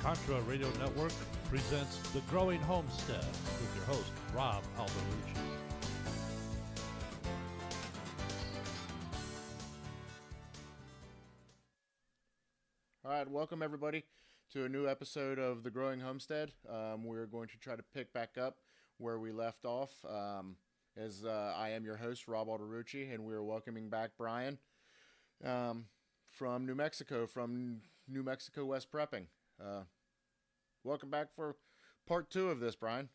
Contra Radio Network presents The Growing Homestead with your host, Rob Alderucci. All right, welcome everybody to a new episode of The Growing Homestead. We're going to try to pick back up where we left off. I am your host, Rob Alderucci, and we're welcoming back Brian from New Mexico West Prepping. Welcome back for part 2 of this, Brian.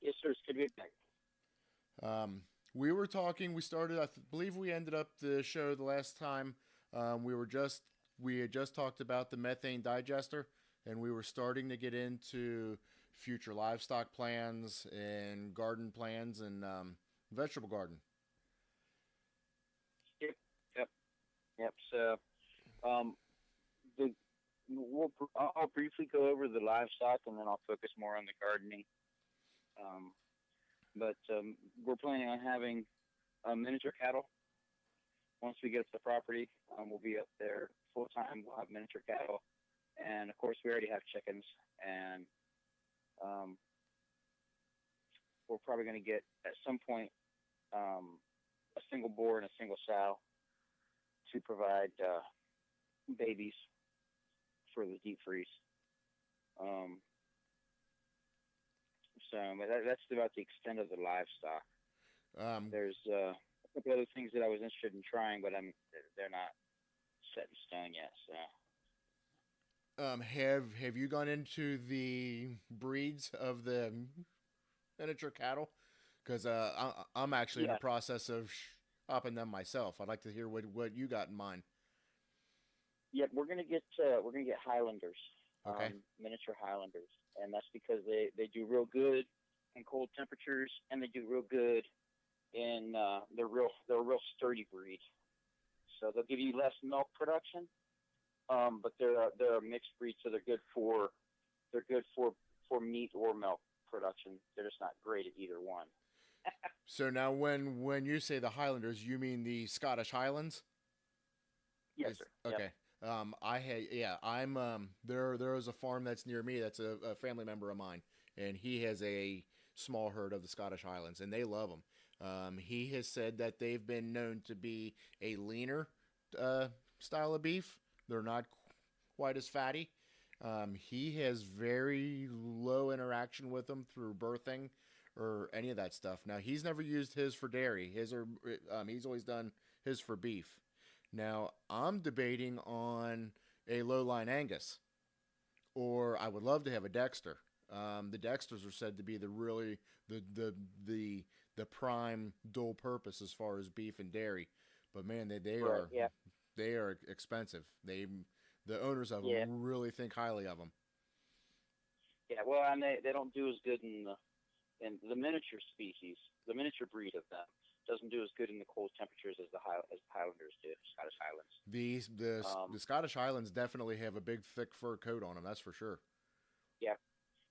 Yes, sir. It's good to be back. We were talking. We started. I believe we ended up the show the last time. We had just talked about the methane digester, and we were starting to get into future livestock plans and garden plans and vegetable garden. Yep. So, I'll briefly go over the livestock, and then I'll focus more on the gardening. But we're planning on having miniature cattle. Once we get to the property, we'll be up there full time. We'll have miniature cattle, and of course, we already have chickens. And we're probably going to get at some point a single boar and a single sow to provide babies for the deep freeze. But that's about the extent of the livestock. There's a couple other things that I was interested in trying, but they're not set in stone yet. So, have you gone into the breeds of the miniature cattle? Because I'm actually in the process of shopping them myself. I'd like to hear what you got in mind. Yeah, we're gonna get Highlanders, okay. Miniature Highlanders, and that's because they do real good in cold temperatures, and they do real good in they're a real sturdy breed. So they'll give you less milk production, but they're a mixed breed, so they're good for meat or milk production. They're just not great at either one. So now, when you say the Highlanders, you mean the Scottish Highlands? Yes, sir. Okay. Yep. There is a farm that's near me that's a family member of mine, and he has a small herd of the Scottish Highlands, and they love them. He has said that they've been known to be a leaner style of beef. They're not quite as fatty. He has very low interaction with them through birthing or any of that stuff. Now, he's never used his for dairy. He's always done his for beef. Now, I'm debating on a lowline Angus, or I would love to have a Dexter. The Dexters are said to be the prime dual purpose as far as beef and dairy, but man, they are expensive. The owners of them really think highly of them. Yeah, well, and they don't do as good in the miniature species. The miniature breed of them doesn't do as good in the cold temperatures as the Highlanders do, Scottish Highlands. The Scottish Highlands definitely have a big, thick fur coat on them. That's for sure. Yeah,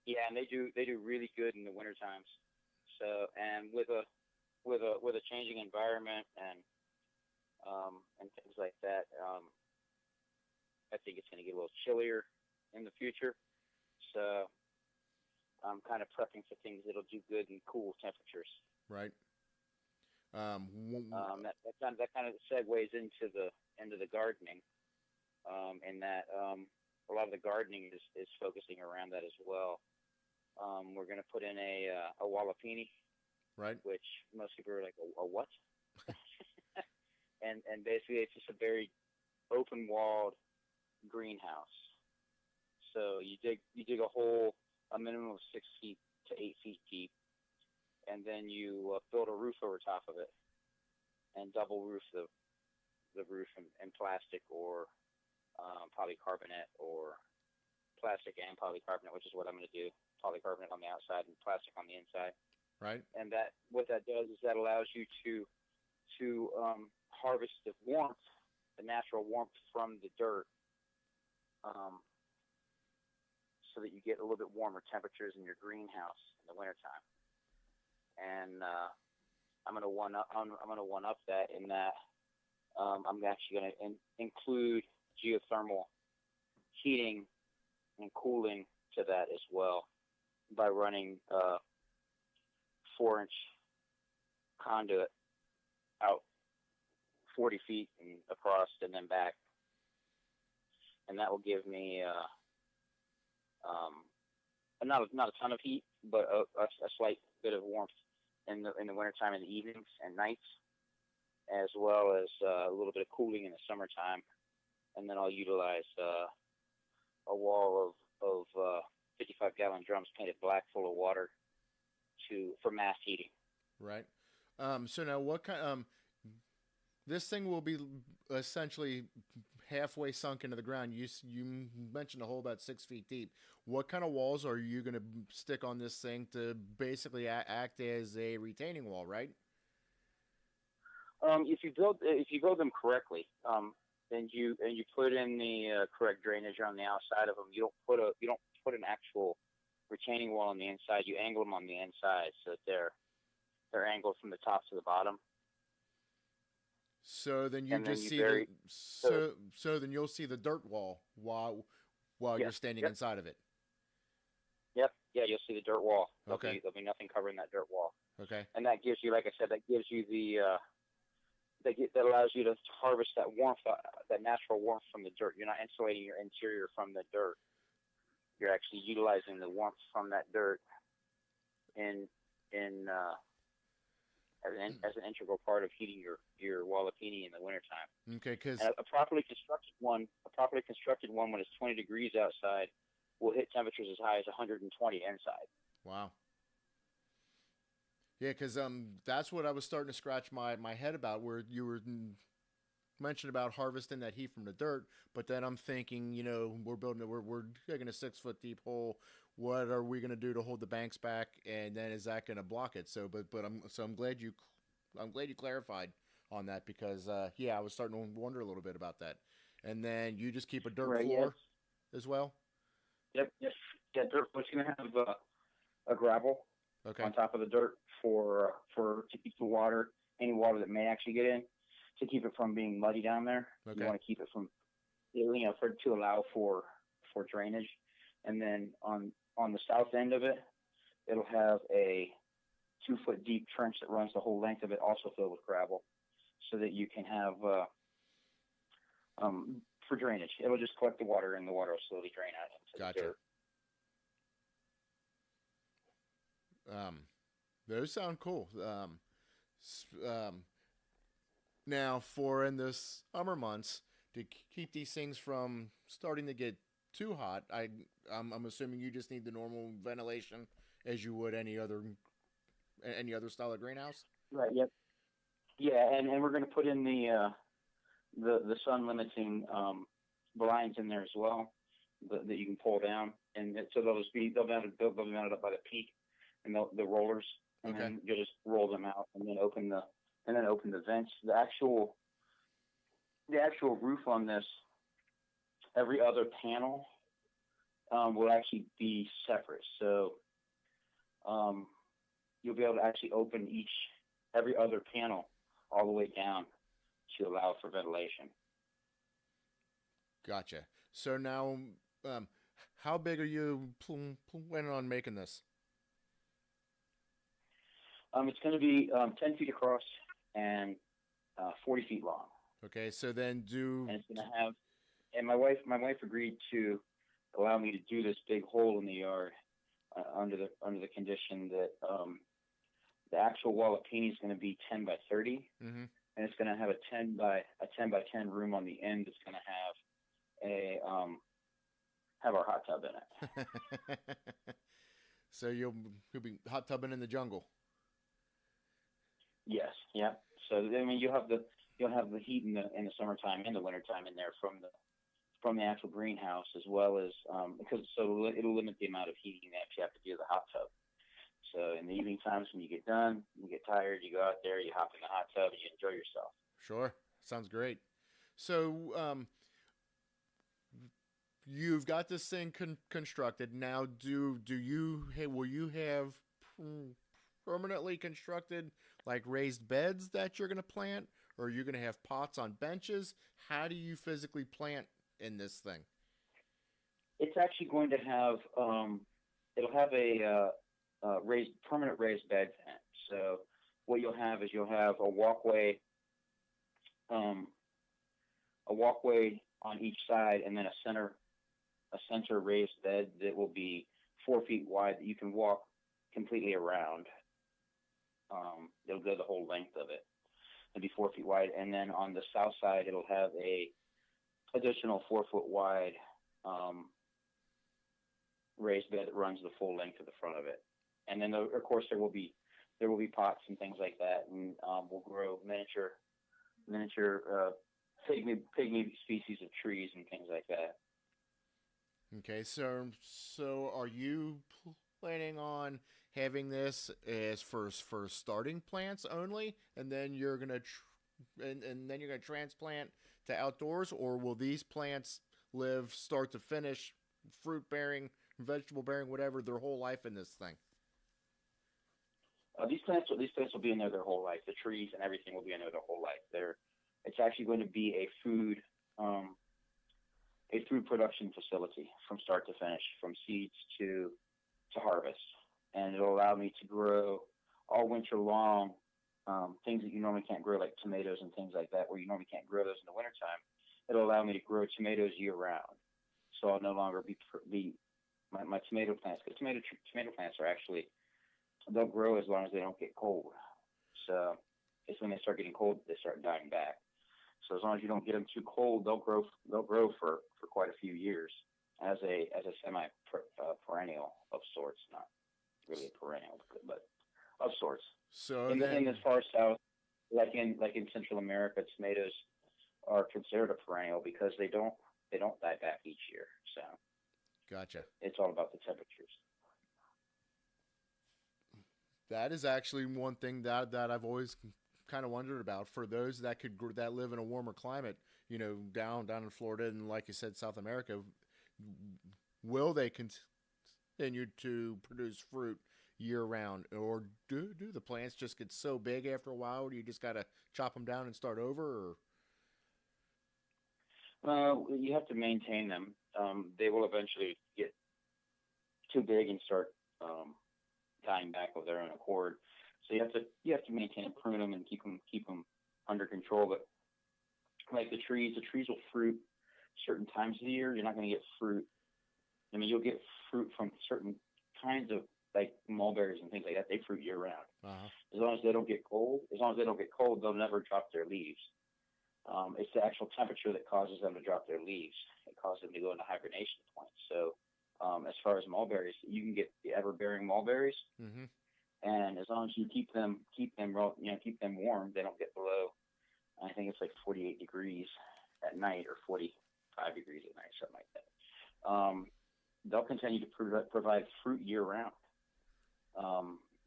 and they do really good in the winter times. So, and with a changing environment and things like that, I think it's going to get a little chillier in the future. So, I'm kind of prepping for things that'll do good in cool temperatures. Right. That kind of segues into the gardening, and that a lot of the gardening is focusing around that as well. We're going to put in a Wallapini, right? Which most people are like, a what? and basically it's just a very open walled greenhouse. So you dig a hole a minimum of 6 feet to 8 feet deep. And then you build a roof over top of it and double roof the roof in plastic or polycarbonate, or plastic and polycarbonate, which is what I'm going to do. Polycarbonate on the outside and plastic on the inside. Right. And what that does is that allows you to harvest the warmth, the natural warmth from the dirt, so that you get a little bit warmer temperatures in your greenhouse in the wintertime. And I'm going to one up that in that I'm actually going to include geothermal heating and cooling to that as well by running 4-inch conduit out 40 feet and across and then back, and that will give me not a ton of heat, but a slight bit of warmth in the wintertime, in the evenings and nights, as well as a little bit of cooling in the summertime. And then I'll utilize a wall of 55-gallon drums painted black, full of water, for mass heating. Right. So now, what kind? This thing will be essentially halfway sunk into the ground. You mentioned a hole about 6 feet deep. What kind of walls are you going to stick on this thing to basically act as a retaining wall? Right. If you build them correctly, and you put in the correct drainage on the outside of them, you don't put an actual retaining wall on the inside. You angle them on the inside so that they're angled from the top to the bottom. So then you just see so then you'll see the dirt wall while you're standing inside of it. Yep. Yeah, you'll see the dirt wall. Okay. There'll be nothing covering that dirt wall. Okay. And that gives you, like I said, that allows you to harvest that warmth, that natural warmth from the dirt. You're not insulating your interior from the dirt. You're actually utilizing the warmth from that dirt as an integral part of heating your Wallapini in the wintertime. Okay, because a properly constructed one, when it's 20 degrees outside, will hit temperatures as high as 120 inside. Wow. Yeah, because that's what I was starting to scratch my head about, where you were mentioned about harvesting that heat from the dirt, but then I'm thinking, we're digging a 6 foot deep hole. What are we going to do to hold the banks back, and then is that going to block it? So, I'm glad you clarified on that, because I was starting to wonder a little bit about that. And then you just keep a dirt floor as well. Yep. Yeah, dirt. But you're going to have a gravel on top of the dirt for to keep the water, any water that may actually get in, to keep it from being muddy down there. Okay. You want to keep it from, to allow for drainage. And then on the south end of it, it'll have a 2 foot deep trench that runs the whole length of it, also filled with gravel, so that you can have for drainage. It'll just collect the water, and the water will slowly drain out into the dirt. Those sound cool. Now, for in the summer months, to keep these things from starting to get too hot, I'm assuming you just need the normal ventilation as you would any other style of greenhouse. Right. Yep. Yeah, and we're going to put in the sun limiting blinds in there as well, that you can pull down, and so they'll be mounted up by the peak and the rollers, and then you'll just roll them out and then open the vents. The actual roof on this, every other panel will actually be separate. So you'll be able to actually open every other panel all the way down to allow for ventilation. Gotcha. So now, how big are you planning on making this? It's going to be 10 feet across and 40 feet long. Okay, so then and it's going to have. And my wife agreed to allow me to do this big hole in the yard under the condition that the actual Wallapini is going to be 10 by 30, and it's going to have a 10 by 10 room on the end. That's going to have our hot tub in it. So you'll be hot tubbing in the jungle. Yes. Yeah. So I mean, you'll have the heat in the summertime and the wintertime in there from the actual greenhouse, as well as because it'll limit the amount of heating that you have to do the hot tub. So in the evening times, when you get done, you get tired, you go out there, you hop in the hot tub, and you enjoy yourself. Sure, sounds great. So you've got this thing constructed now. Will you have permanently constructed, like, raised beds that you're going to plant, or are you going to have pots on benches? How do you physically plant in this thing? It's actually going to have it'll have a permanent raised bed vent. So what you'll have is you'll have um, a walkway on each side, and then a center raised bed that will be 4 feet wide that you can walk completely around. It'll go the whole length of it. It'll be 4 feet wide, and then on the south side it'll have a additional 4 foot wide raised bed that runs the full length of the front of it. And then of course there will be pots and things like that, and we'll grow miniature pygmy species of trees and things like that. Okay, so are you planning on having this as for starting plants only, and then you're gonna and then you're gonna transplant to outdoors, or will these plants live start to finish, fruit bearing, vegetable bearing, whatever, their whole life in this thing? These plants will be in there their whole life. The trees and everything will be in there their whole life. It's actually going to be a food production facility from start to finish, from seeds to harvest, and it'll allow me to grow all winter long things that you normally can't grow, like tomatoes and things like that, where you normally can't grow those in the wintertime. It'll allow me to grow tomatoes year round. So I'll no longer be my tomato plants. Because tomato plants are actually, they'll grow as long as they don't get cold. So it's when they start getting cold they start dying back. So as long as you don't get them too cold, they'll grow for quite a few years as a semi perennial of sorts, not really a perennial, but of sorts. So in as far south, like in Central America, tomatoes are considered a perennial because they don't die back each year. So gotcha. It's all about the temperatures. That is actually one thing that I've always kind of wondered about, for those that that live in a warmer climate, down in Florida and, like you said, South America. Will they continue to produce fruit year round, or do the plants just get so big after a while? Do you just got to chop them down and start over? Or you have to maintain them. They will eventually get too big and start dying back of their own accord. So you have to maintain and prune them and keep them under control. But like the trees will fruit certain times of the year. You're not going to get fruit. I mean, you'll get fruit from certain kinds of, like, mulberries and things like that. They fruit year round. Uh-huh. As long as they don't get cold, they'll never drop their leaves. It's the actual temperature that causes them to drop their leaves. It causes them to go into hibernation point. So as far as mulberries, you can get the ever-bearing mulberries. Mm-hmm. And as long as you keep them warm, they don't get below, I think it's like 48 degrees at night or 45 degrees at night, something like that. They'll continue to provide fruit year round.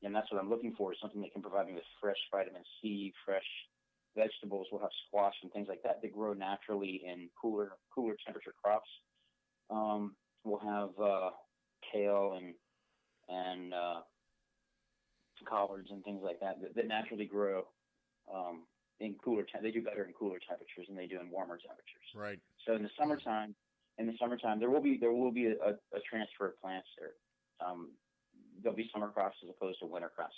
And that's what I'm looking for, is something that can provide me with fresh vitamin C, fresh vegetables. We'll have squash and things like that that grow naturally in cooler temperature crops. We'll have kale and collards and things like that naturally grow in they do better in cooler temperatures than they do in warmer temperatures. Right. So in the summertime, there will be a transfer of plants there. There'll be summer crops as opposed to winter crops,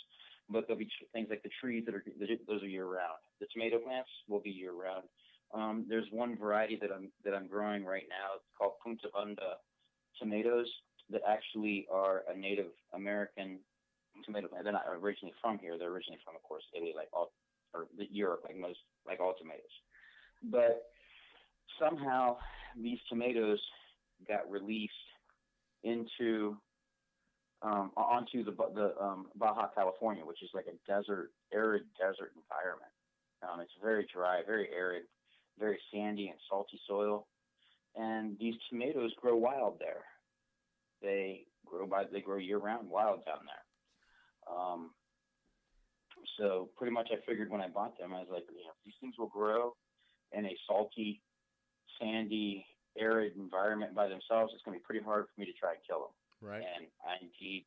but there'll be things like the trees those are year round. The tomato plants will be year round. There's one variety that I'm growing right now. It's called Punta Bunda tomatoes that actually are a Native American tomato plant. They're not originally from here. They're originally from, of course, Italy, Europe, like all tomatoes. But somehow these tomatoes got released onto the Baja California, which is like a arid desert environment. It's very dry, very arid, very sandy and salty soil, and these tomatoes grow wild there. They grow year round wild down there. So pretty much I figured when I bought them, I was like, these things will grow in a salty, sandy, arid environment by themselves. It's going to be pretty hard for me to try and kill them. Right. And I indeed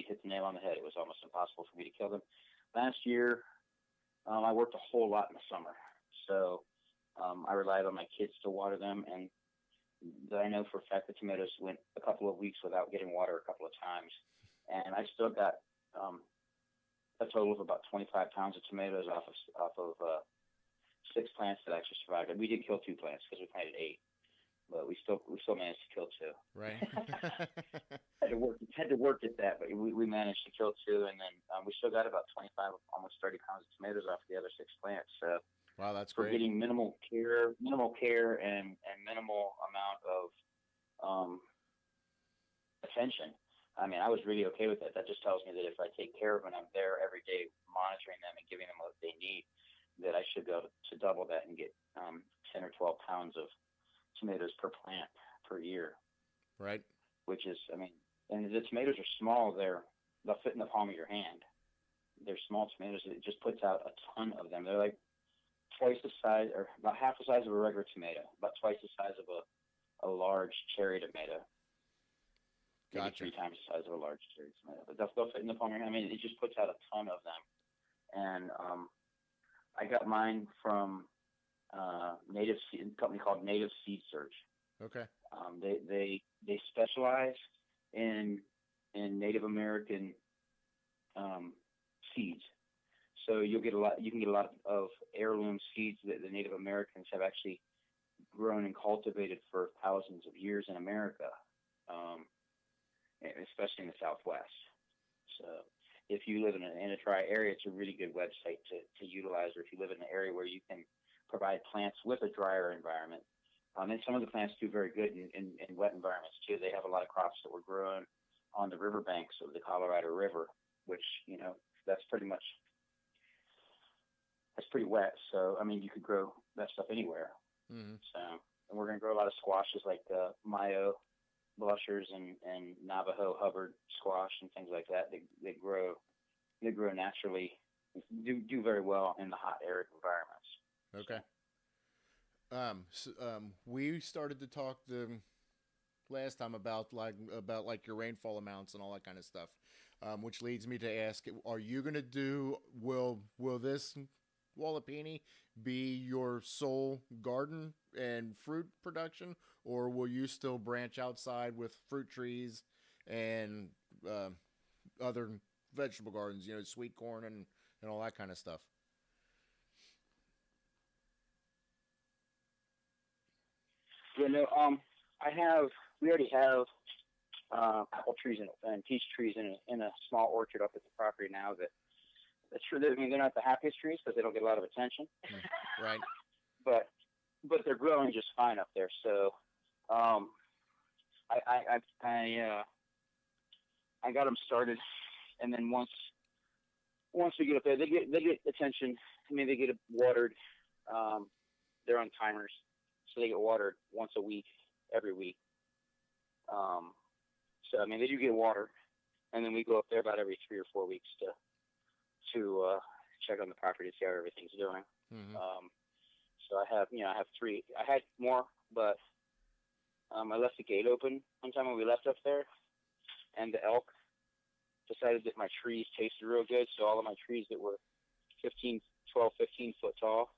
hit the nail on the head. It was almost impossible for me to kill them. Last year, I worked a whole lot in the summer. So I relied on my kids to water them. And I know for a fact the tomatoes went a couple of weeks without getting water a couple of times, and I still got a total of about 25 pounds of tomatoes off of 6 plants that actually survived. And we did kill 2 plants because we planted 8, but we still managed to kill 2. Right. Had to work at that, but we managed to kill 2, and then we still got about 25, almost 30 pounds of tomatoes off the other 6 plants. So Wow, that's for great. getting minimal care, and minimal amount of attention. I mean, I was really okay with that. That just tells me that if I take care of them, I'm there every day monitoring them and giving them what they need, that I should be able to double that and get 10 or 12 pounds of tomatoes per plant per year, Right. which is, I mean, and the tomatoes are small. They'll fit in the palm of your hand. They're small tomatoes. It just puts out a ton of them. They're like twice the size, or about half the size of a regular tomato, about twice the size of a large cherry tomato. Maybe Gotcha. 3 times the size of a large cherry tomato. But they'll fit in the palm of your hand. I mean, it just puts out a ton of them. And I got mine from a company called Native Seed Search. Okay. They specialize in Native American seeds. So you can get a lot of heirloom seeds that the Native Americans have actually grown and cultivated for thousands of years in America, especially in the Southwest. So if you live in a dry area, it's a really good website to utilize, or if you live in an area where you can provide plants with a drier environment. And some of the plants do very good in wet environments too. They have a lot of crops that were grown on the riverbanks of the Colorado River, which, that's pretty wet. So, I mean, you could grow that stuff anywhere. Mm-hmm. So, and we're going to grow a lot of squashes like Mayo blushers and Navajo Hubbard squash and things like that. They grow naturally, do very well in the hot, arid environments. Okay. We started to talk the last time about your rainfall amounts and all that kind of stuff, which leads me to ask: are you going to will this Wallapini be your sole garden and fruit production, or will you still branch outside with fruit trees and other vegetable gardens? Sweet corn and all that kind of stuff. We already have apple trees and peach trees in a small orchard up at the property now. That's true. I mean, they're not the happiest trees because they don't get a lot of attention. Right. But they're growing just fine up there. So, I got them started, and then once we get up there, they get attention. I mean, they get watered. They're on timers, so they get watered once a week, every week. So I mean, they do get water, and then we go up there about every 3 or 4 weeks to check on the property to see how everything's doing. Mm-hmm. So I have 3. I had more, but I left the gate open one time when we left up there, and the elk decided that my trees tasted real good. So all of my trees that were 15 foot tall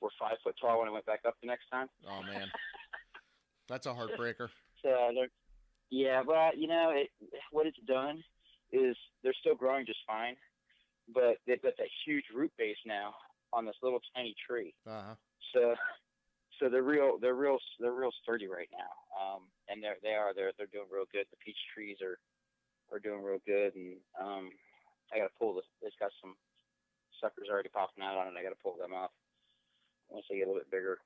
were 5 foot tall when I went back up the next time. Oh man, that's a heartbreaker. So yeah, but what it's done is they're still growing just fine, but they've got that huge root base now on this little tiny tree. Uh-huh. So they're real sturdy right now. And they're doing real good. The peach trees are doing real good, and I got to pull it's got some suckers already popping out on it. I got to pull them off once they get a little bit bigger,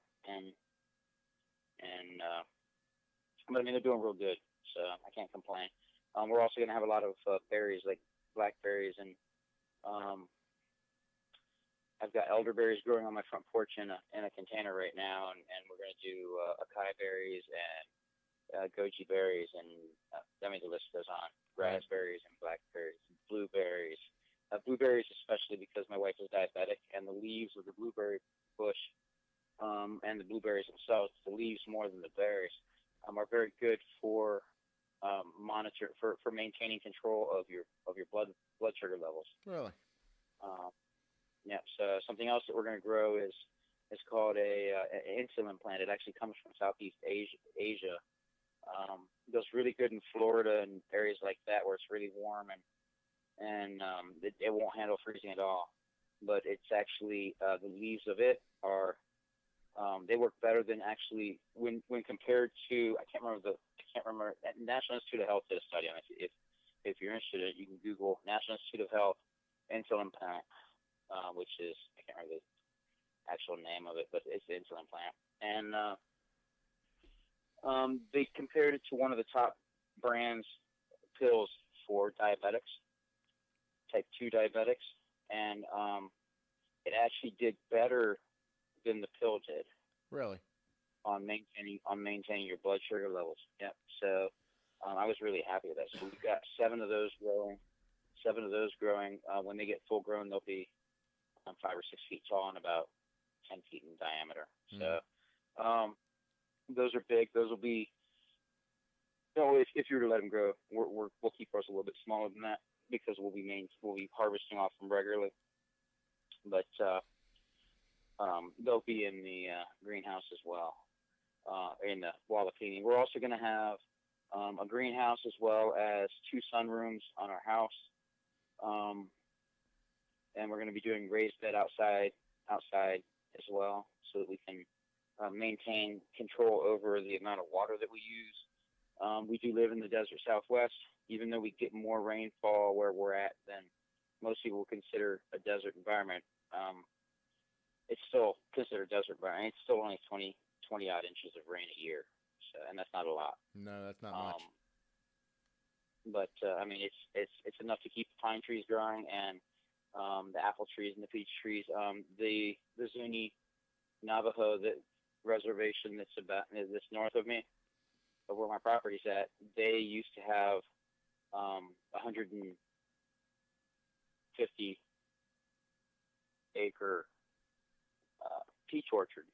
but I mean, they're doing real good, so I can't complain. We're also going to have a lot of berries, like blackberries, and I've got elderberries growing on my front porch in a container right now, and we're going to do acai berries and goji berries, and I mean, the list goes on. Raspberries and blackberries, and blueberries. Blueberries especially because my wife is diabetic, and the leaves of the blueberry bush and the blueberries themselves, the leaves more than the berries, are very good for for maintaining control of your blood sugar levels. Really? Yeah. So something else that we're going to grow is It's called an insulin plant. It actually comes from Southeast Asia. Goes really good in Florida and areas like that where it's really warm and it won't handle freezing at all. But it's actually the leaves of it are they work better than actually when compared to I can't remember National Institute of Health did a study on it. If you're interested in it, you can Google National Institute of Health insulin plant, which is I can't remember the actual name of it, but it's the insulin plant, and they compared it to one of the top brands pills for diabetics, type 2 diabetics, and it actually did better than the pill did Really? on maintaining your blood sugar levels. Yep. So I was really happy with that. So we've got seven of those growing. When they get full grown, they'll be 5 or 6 feet tall and about 10 feet in diameter. So those are big. Those will be, if you were to let them grow, we'll keep ours a little bit smaller than that because we'll be harvesting off them regularly. But they'll be in the greenhouse as well, in the wall of cleaning. We're also going to have a greenhouse as well as 2 sunrooms on our house. And we're going to be doing raised bed outside as well so that we can maintain control over the amount of water that we use. We do live in the desert Southwest, even though we get more rainfall where we're at than most people would consider a desert environment. It's still considered a desert environment. It's still only 20 odd inches of rain a year. So, and that's not a lot. No, that's not much. But I mean, it's enough to keep the pine trees growing and the apple trees and the peach trees. The Zuni Navajo reservation that's north of me, of where my property's at, they used to have 150 acre peach orchard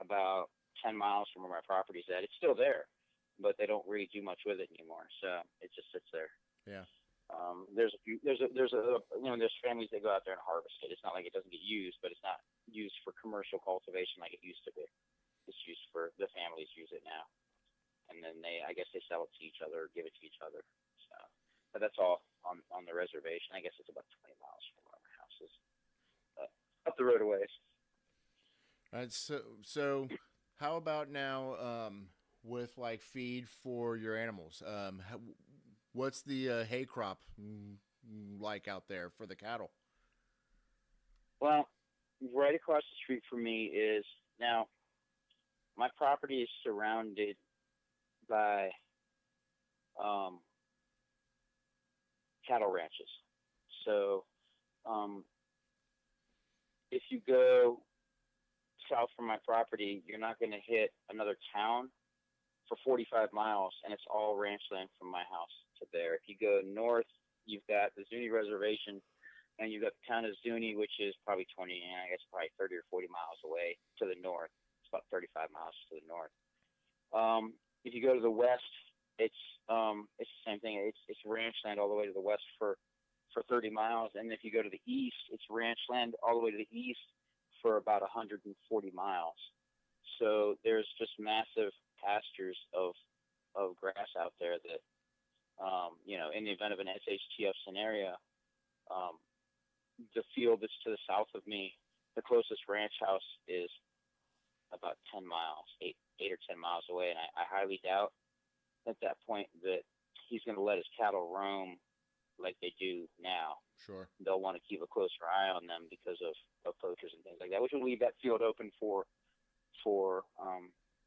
about 10 miles from where my property's at. It's still there, but they don't really do much with it anymore. So it just sits there. Yeah. There's families that go out there and harvest it. It's not like it doesn't get used, but it's not used for commercial cultivation like it used to be. It's used for the families use it now, and then I guess they sell it to each other or give it to each other. So, but that's all on the reservation. I guess it's about 20 miles from where my house is, up the road a ways. So how about now with like feed for your animals? What's the hay crop like out there for the cattle? Well, right across the street from me is now my property is surrounded by cattle ranches. So if you go south from my property, you're not going to hit another town for 45 miles, and it's all ranch land from my house to there. If you go north, you've got the Zuni Reservation, and you've got the town of Zuni, which is probably 30 or 40 miles away to the north. It's about 35 miles to the north. If you go to the west, it's the same thing. It's ranch land all the way to the west for 30 miles, and if you go to the east, it's ranch land all the way to the east for about 140 miles. So there's just massive pastures of grass out there that, in the event of an SHTF scenario, the field that's to the south of me, the closest ranch house is about 10 miles, 8 or 10 miles away. And I highly doubt at that point that he's going to let his cattle roam like they do now. Sure. They'll want to keep a closer eye on them because of poachers and things like that, which will leave that field open for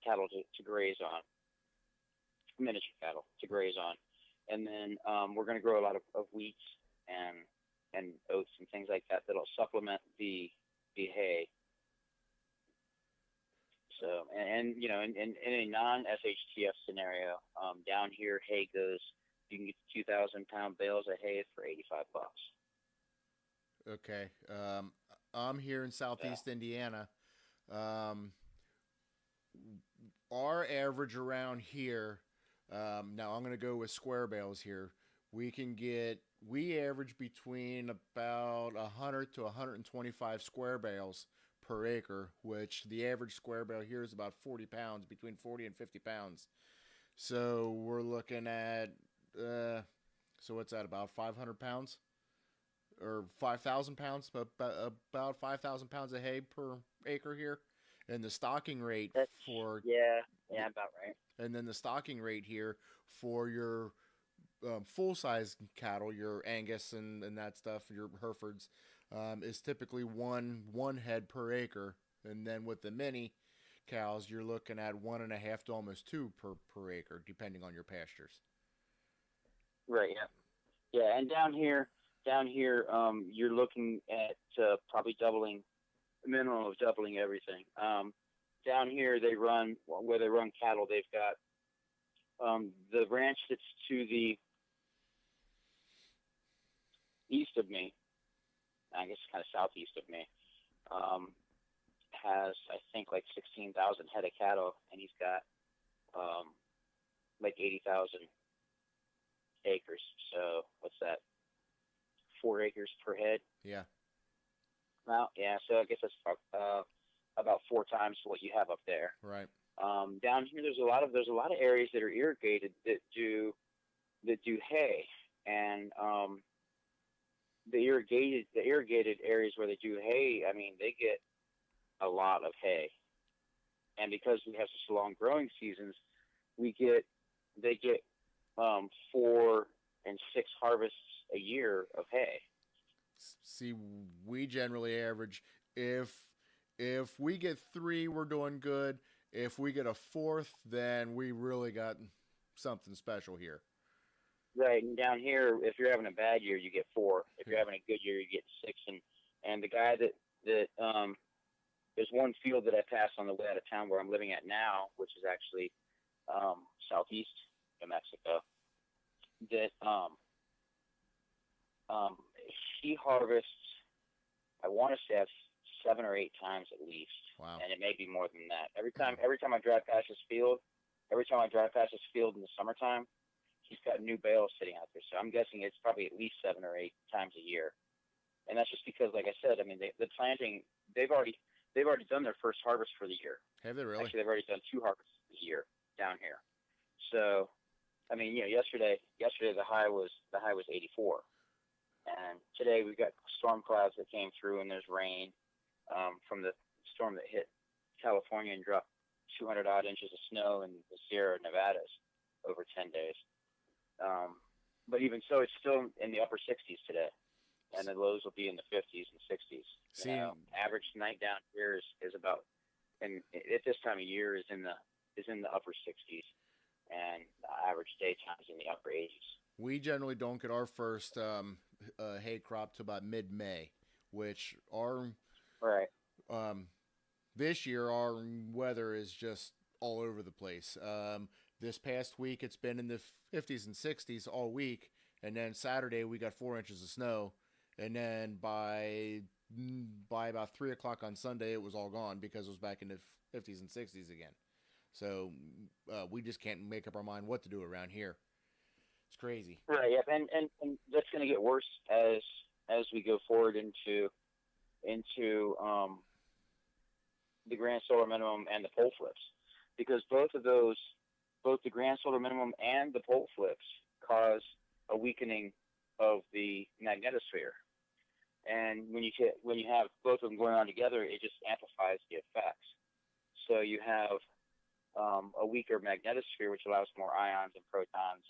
cattle to graze on, miniature cattle to graze on. And then we're going to grow a lot of wheats and oats and things like that that'll supplement the hay. So, and in a non-SHTF scenario, down here, hay goes, you can get 2,000-pound bales of hay for $85. Okay. I'm here in Southeast Indiana. Our average around here, now I'm going to go with square bales here. We average between about 100 to 125 square bales per acre, which the average square bale here is about 40 pounds, between 40 and 50 pounds. So we're looking at, so what's that, about 500 pounds? Or 5,000 pounds? About 5,000 pounds of hay per acre here. And the stocking rate for... Yeah, about right. And then the stocking rate here for your full-size cattle, your Angus and that stuff, your Herefords, is typically one head per acre. And then with the mini cows, you're looking at 1.5 to almost 2 per acre, depending on your pastures. Right. Yeah. Yeah. And down here, you're looking at probably doubling, minimum of doubling everything. Down here, where they run cattle, they've got the ranch that's to the east of me, I guess kind of southeast of me, has, I think, like 16,000 head of cattle, and he's got like 80,000 acres. So what's that? 4 acres per head. Yeah. Well, yeah. So I guess that's about 4 times what you have up there. Right. Down here, there's a lot of areas that are irrigated that do hay, and the irrigated areas where they do hay, I mean, they get a lot of hay, and because we have such long growing seasons, they get 4 and 6 harvests a year of hay. See, we generally average, if we get 3, we're doing good. If we get a 4th, then we really got something special here. Right, and down here, if you're having a bad year, you get 4. If you're having a good year, you get 6. And the guy that there's one field that I passed on the way out of town where I'm living at now, which is actually southeast New Mexico. That he harvests, I want to say, 7 or 8 times at least. Wow. And it may be more than that. Every time I drive past his field in the summertime, he's got new bales sitting out there. So I'm guessing it's probably at least 7 or 8 times a year. And that's just because, like I said, I mean, the planting, they've already done their first harvest for the year. Have they really? Actually, they've already done 2 harvests a year down here. So, I mean, yesterday the high was 84. And today we've got storm clouds that came through, and there's rain from the storm that hit California and dropped 200 odd inches of snow in the Sierra Nevadas over 10 days. But even so, it's still in the upper 60s today, and the lows will be in the 50s and 60s. Average night down here is about, and at this time of year is in the upper 60s, and the average daytime is in the upper 80s. We generally don't get our first hay crop to about mid-May, which this year our weather is just all over the place. This past week it's been in the 50s and 60s all week, and then Saturday we got 4 inches of snow, and then by about 3 o'clock on Sunday it was all gone because it was back in the 50s and 60s again. So we just can't make up our mind what to do around here. It's crazy. Right. Yeah. And that's going to get worse as we go forward into the grand solar minimum and the pole flips, because both the grand solar minimum and the pole flips cause a weakening of the magnetosphere. And when you have both of them going on together, it just amplifies the effects. So you have a weaker magnetosphere, which allows more ions and protons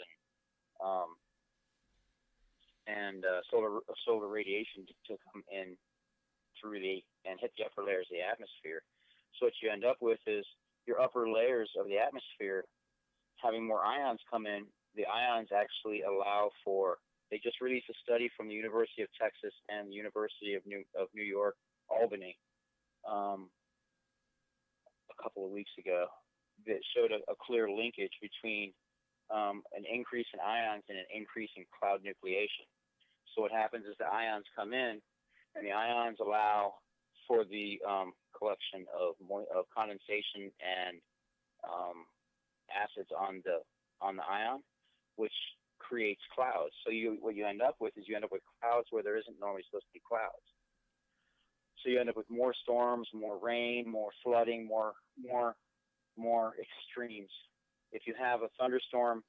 and solar radiation to come in through and hit the upper layers of the atmosphere. So what you end up with is your upper layers of the atmosphere having more ions come in. The ions actually allow for. They just released a study from the University of Texas and the University of New York, Albany, a couple of weeks ago, that showed a clear linkage between an increase in ions and an increase in cloud nucleation. So what happens is the ions come in, and the ions allow for the collection of condensation and acids on the ion, which creates clouds. So what you end up with is clouds where there isn't normally supposed to be clouds. So So you end up with more storms, more rain, more flooding, more extremes. If you have a thunderstorm,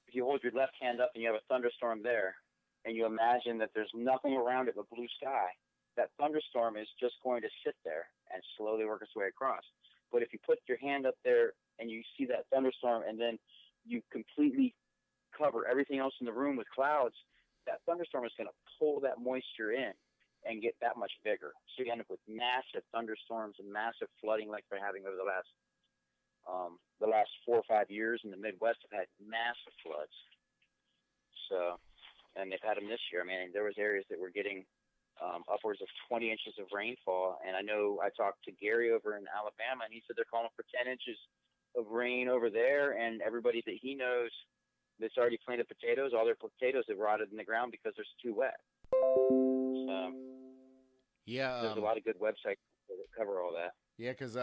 if you hold your left hand up and you have a thunderstorm there, and you imagine that there's nothing around it but blue sky, that thunderstorm is just going to sit there and slowly work its way across. But if you put your hand up there and you see that thunderstorm and then you completely cover everything else in the room with clouds, that thunderstorm is going to pull that moisture in and get that much bigger. So you end up with massive thunderstorms and massive flooding like they're having over the last 4 or 5 years in the Midwest. Have had massive floods. So, and they've had them this year. I mean, there was areas that were getting upwards of 20 inches of rainfall. And I know I talked to Gary over in Alabama, and he said they're calling for 10 inches of rain over there. And everybody that he knows that's already planted potatoes, all their potatoes have rotted in the ground because they're too wet. So, yeah, there's a lot of good websites that cover all that. Yeah, because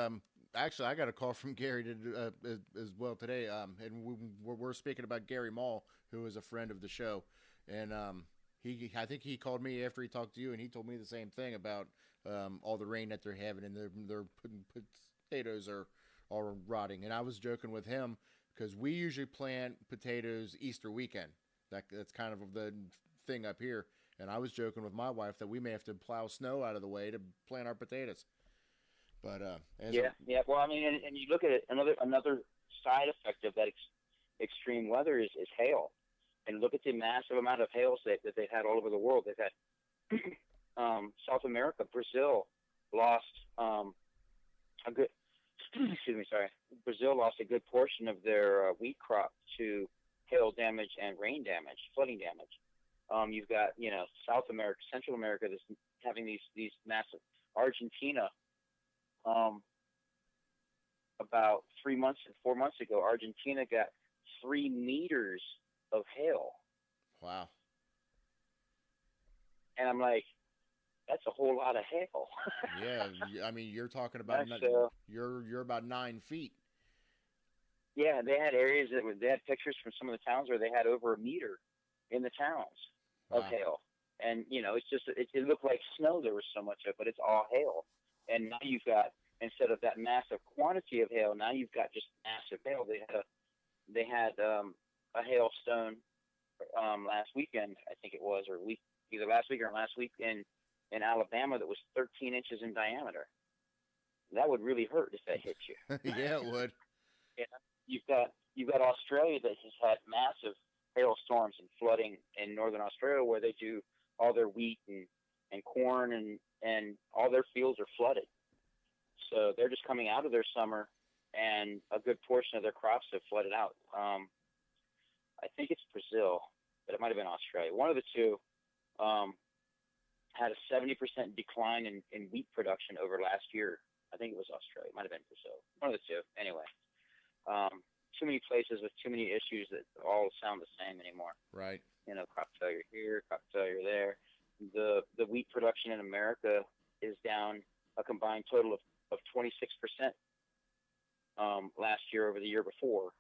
actually, I got a call from Gary as well today, and we're speaking about Gary Mall, who is a friend of the show, and I think he called me after he talked to you, and he told me the same thing about all the rain that they're having, and they're putting potatoes are rotting, and I was joking with him because we usually plant potatoes Easter weekend. That's kind of the thing up here, and I was joking with my wife that we may have to plow snow out of the way to plant our potatoes. But yeah. Well, I mean, and you look at it, another side effect of that extreme weather is hail, and look at the massive amount of hail that they've had all over the world. They've had South America, Brazil lost a good. Excuse me, sorry. Brazil lost a good portion of their wheat crop to hail damage and rain damage, flooding damage. You've got South America, Central America that's having these massive. Argentina. About 4 months ago, Argentina got 3 meters of hail. Wow. And I'm like, that's a whole lot of hail. Yeah, I mean, you're talking about you're about 9 feet. Yeah, they had areas they had pictures from some of the towns where they had over a meter in the towns of hail. And it's just it looked like snow. There was so much of it, but it's all hail. And now you've got, instead of that massive quantity of hail, now you've got just massive hail. They had a hailstone last weekend, I think it was, or either last week or last week in Alabama that was 13 inches in diameter. That would really hurt if that hit you. Yeah, it would. You've got Australia that has had massive hailstorms and flooding in northern Australia, where they do all their wheat and corn and all their fields are flooded. So they're just coming out of their summer, and a good portion of their crops have flooded out. I think it's Brazil, but it might have been Australia. One of the two had a 70% decline in wheat production over last year. I think it was Australia. It might have been Brazil. One of the two. Anyway, too many places with too many issues that all sound the same anymore. Right. Crop failure here, crop failure there. The wheat production in America is down a combined total of 26% last year over the year before.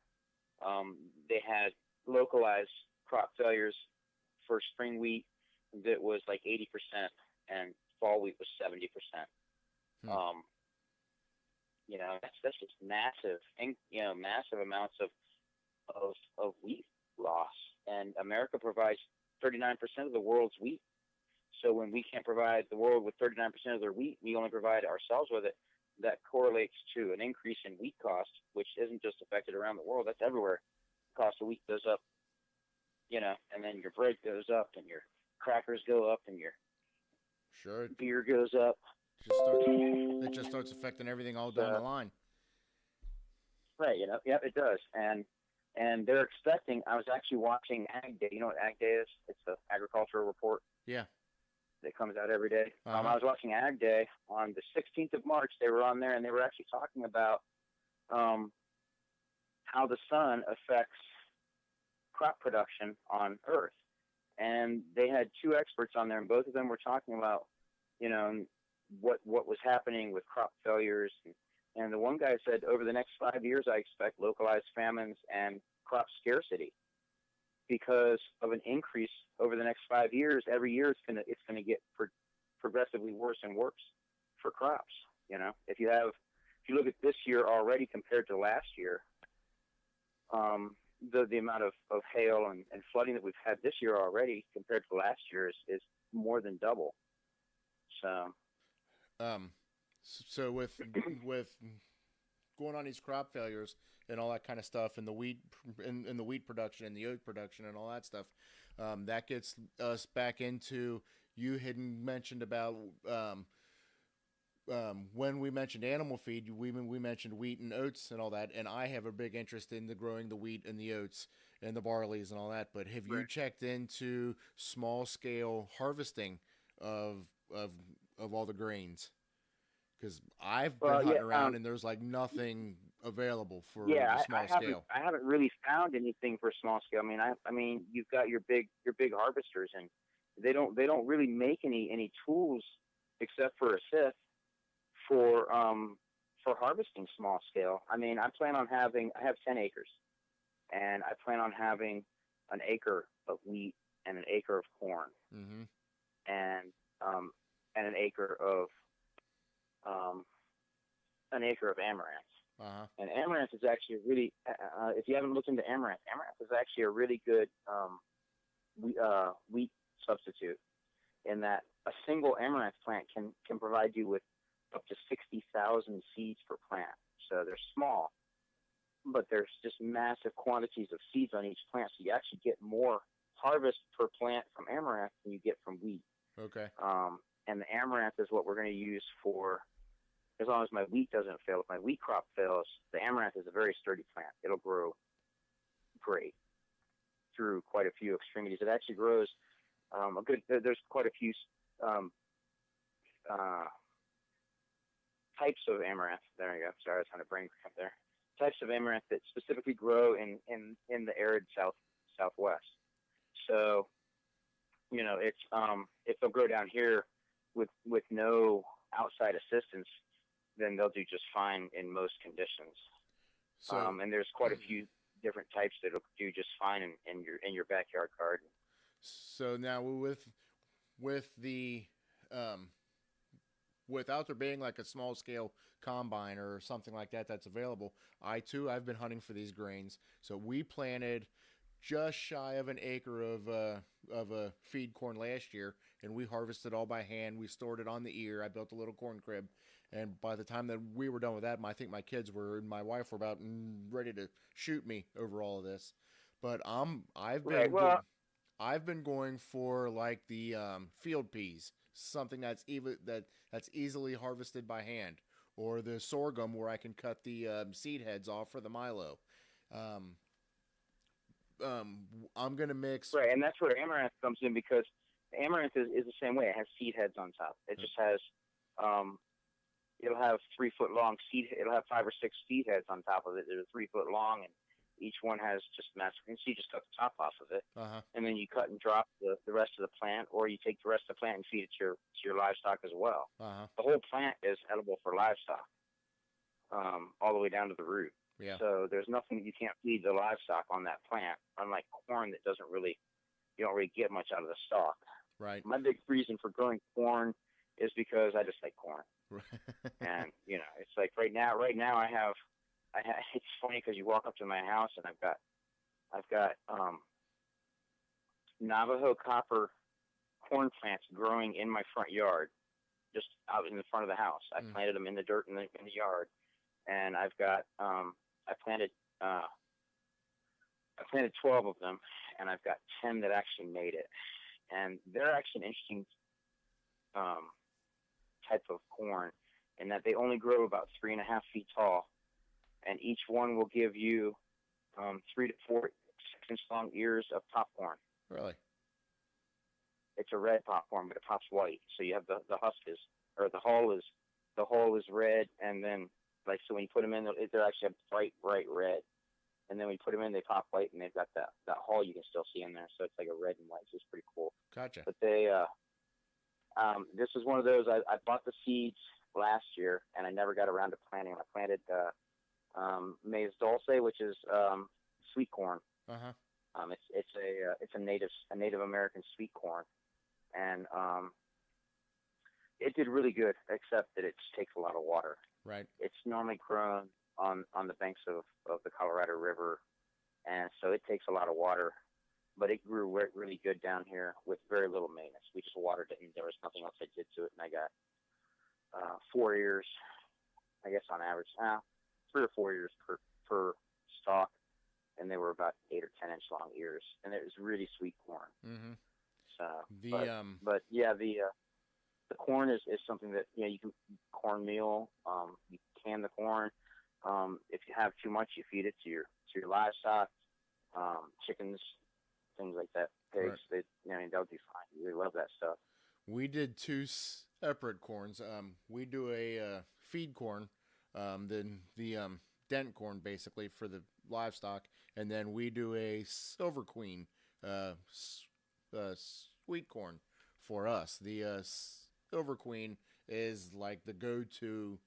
They had localized crop failures for spring wheat that was like 80%, and fall wheat was 70%. That's just massive, and massive amounts of wheat loss. And America provides 39% of the world's wheat. So when we can't provide the world with 39% of their wheat, we only provide ourselves with it. That correlates to an increase in wheat costs, which isn't just affected around the world. That's everywhere. The cost of wheat goes up, and then your bread goes up, and your crackers go up, and your beer goes up. It just starts affecting everything all down the line. Right, yep, it does. And they're expecting, I was actually watching Ag Day. You know what Ag Day is? It's the agricultural report. Yeah. That comes out every day. Uh-huh. I was watching Ag Day on the 16th of March. They were on there, and they were actually talking about how the sun affects crop production on Earth. And they had 2 experts on there, and both of them were talking about, what was happening with crop failures. And the one guy said, over the next 5 years, I expect localized famines and crop scarcity because of an increase over the next 5 years. Every year, it's gonna get progressively worse and worse for crops. If you look at this year already compared to last year, the amount of hail and flooding that we've had this year already compared to last year is more than double. So, so with going on these crop failures and all that kind of stuff, and the wheat and the wheat production and the oat production and all that stuff, that gets us back into, you had mentioned about when we mentioned animal feed, we mentioned wheat and oats and all that, and I have a big interest in growing the wheat and the oats and the barleys and all that. But have you checked into small scale harvesting of all the grains? Because I've been hunting around and there's like nothing available for the small scale. I haven't really found anything for small scale. I mean, you've got your big harvesters, and they don't really make any tools except for a sieve for harvesting small scale. I mean, I have 10 acres, and I plan on having an acre of wheat and an acre of corn, and an acre of amaranth. And amaranth is actually a really, if you haven't looked into amaranth is actually a really good wheat substitute, in that a single amaranth plant can provide you with up to 60,000 seeds per plant. So they're small, but there's just massive quantities of seeds on each plant. So you actually get more harvest per plant from amaranth than you get from wheat. Okay. And the amaranth is what we're going to use for, as long as my wheat doesn't fail. If my wheat crop fails, the amaranth is a very sturdy plant. It'll grow great through quite a few extremities. It actually grows there's quite a few types of amaranth. There you go. Sorry, I was trying to bring up there. Types of amaranth that specifically grow in the arid southwest. So, it's if they'll grow down here with no outside assistance, then they'll do just fine in most conditions. So, and there's quite a few different types that'll do just fine in your backyard garden. So now with the without there being like a small scale combine or something like that that's available, I've been hunting for these grains. So we planted just shy of an acre of a feed corn last year, and we harvested all by hand. We stored it on the ear. I built a little corn crib, and by the time that we were done with that, I think my kids and my wife were about ready to shoot me over all of this. But I've been going for like the field peas, something that's easily harvested by hand, or the sorghum where I can cut the seed heads off for the Milo. I'm gonna mix and that's where amaranth comes in, because amaranth is the same way. It has seed heads on top. It just has it'll have 3 foot long seed. It'll have 5 or 6 seed heads on top of it. They're 3 foot long, and each one has just massive. So you just cut the top off of it, and then you cut and drop the rest of the plant, or you take the rest of the plant and feed it to your livestock as well. The whole plant is edible for livestock, all the way down to the root. Yeah. So there's nothing that you can't feed the livestock on that plant, unlike corn that you don't really get much out of the stalk. Right. My big reason for growing corn is because I just like corn. And it's like right now I have it's funny because you walk up to my house and I've got Navajo copper corn plants growing in my front yard, just out in the front of the house. I planted them in the dirt in the yard, and I've got I planted 12 of them, and I've got 10 that actually made it, and they're actually an interesting type of corn in that they only grow about 3.5 feet tall, and each one will give you 3 to 4 6-inch long ears of popcorn. Really? It's a red popcorn, but it pops white. So you have the husk or the hull is red, and then so when you put them in, they're actually a bright red. And then when you put them in, they pop white, and they've got that hull you can still see in there. So it's like a red and white. So it's pretty cool. Gotcha. But they, this is one of those. I bought the seeds last year, and I never got around to planting. I planted maize dulce, which is sweet corn. It's a Native American sweet corn, and it did really good, except that it just takes a lot of water. Right. It's normally grown on the banks of the Colorado River, and so it takes a lot of water. But it grew really good down here with very little maintenance. We just watered it, and there was nothing else I did to it. And I got 4 ears, I guess on average, 3 or 4 ears per stalk, and they were about 8 or 10 inch long ears, and it was really sweet corn. Mm-hmm. So, The but yeah, the corn is something that you can cornmeal. You can the corn. If you have too much, you feed it to your livestock, chickens, things like that. Pigs, right. they'll do fine. They love that stuff. We did 2 separate corns. We do a feed corn, then the dent corn basically for the livestock, and then we do a Silver Queen sweet corn for us. The Silver Queen is like the go-to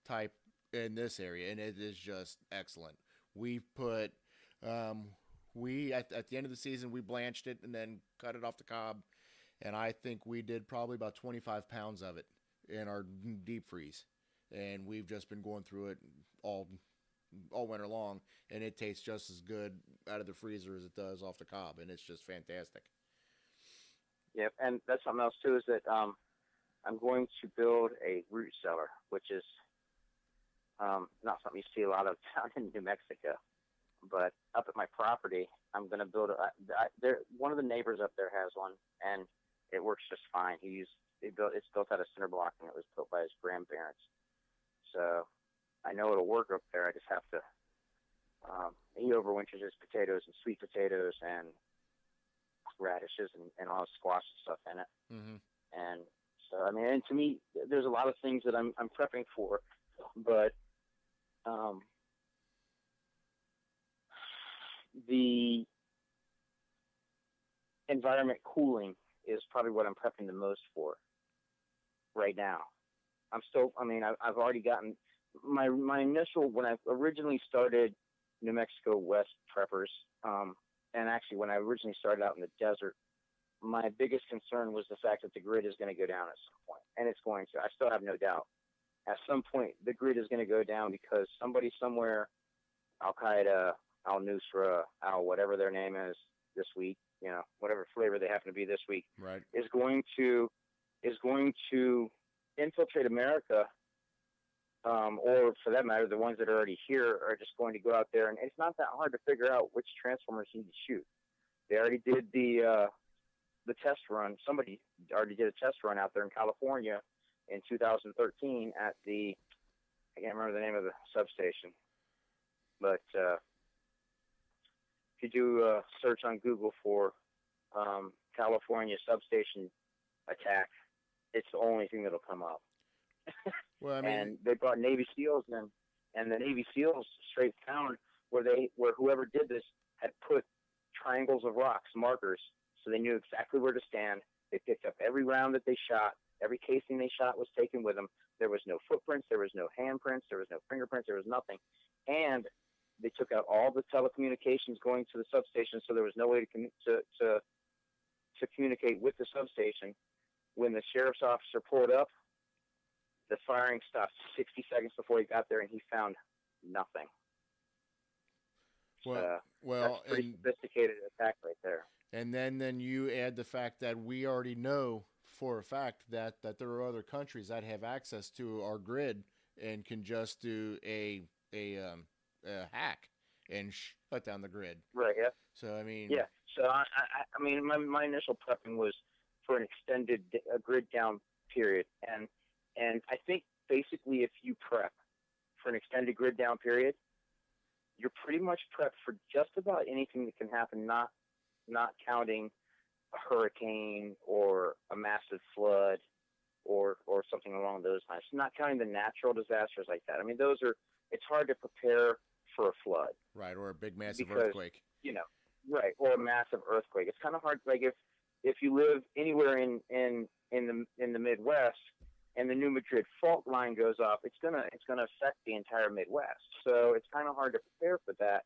type in this area, and it is just excellent. We put we at the end of the season we blanched it and then cut it off the cob, and I think we did probably about 25 pounds of it in our deep freeze, and we've just been going through it all winter long, and it tastes just as good out of the freezer as it does off the cob, and it's just fantastic. Yep, and that's something else too, is that I'm going to build a root cellar, which is not something you see a lot of down in New Mexico. But up at my property, I'm going to build one of the neighbors up there has one, and it works just fine. It's built out of cinder block, and it was built by his grandparents. So I know it'll work up there. I just have to. He overwinters his potatoes and sweet potatoes and radishes and all the squash and stuff in it. Mm-hmm. And so, I mean, and to me, there's a lot of things that I'm prepping for, but the environment cooling is probably what I'm prepping the most for right now. I've already gotten my initial, when I originally started New Mexico West preppers, and actually when I originally started out in the desert, my biggest concern was the fact that the grid is going to go down at some point, and it's going to. I still have no doubt. At some point, the grid is going to go down because somebody somewhere, Al-Qaeda, Al-Nusra, whatever their name is this week, whatever flavor they happen to be this week, right, is going to infiltrate America, or for that matter, the ones that are already here are just going to go out there, and it's not that hard to figure out which transformers you need to shoot. They already did the test run. Somebody already did a test run out there in California in 2013 at I can't remember the name of the substation, but if you do a search on Google for California substation attack, it's the only thing that'll come up. Well, I mean, and they brought Navy SEALs in, and the Navy SEALs straight found where whoever did this had put triangles of rocks, markers, so they knew exactly where to stand. They picked up every round that they shot. Every casing they shot was taken with them. There was no footprints. There was no handprints. There was no fingerprints. There was nothing. And they took out all the telecommunications going to the substation, so there was no way to communicate with the substation. When the sheriff's officer pulled up, the firing stopped 60 seconds before he got there, and he found nothing. Well, that's pretty sophisticated attack right there. And then you add the fact that we already know for a fact that there are other countries that have access to our grid and can just do a hack and shut down the grid. Right. Yeah. So I mean. Yeah. So I mean, my initial prepping was for an extended grid down period, and I think basically if you prep for an extended grid down period, you're pretty much prepped for just about anything that can happen, not counting a hurricane or a massive flood or something along those lines. Not counting the natural disasters like that. I mean, it's hard to prepare for a flood. Right, or a big massive earthquake. Right, or a massive earthquake. It's kind of hard. Like if you live anywhere in the Midwest and the New Madrid fault line goes off, it's gonna affect the entire Midwest. So it's kind of hard to prepare for that.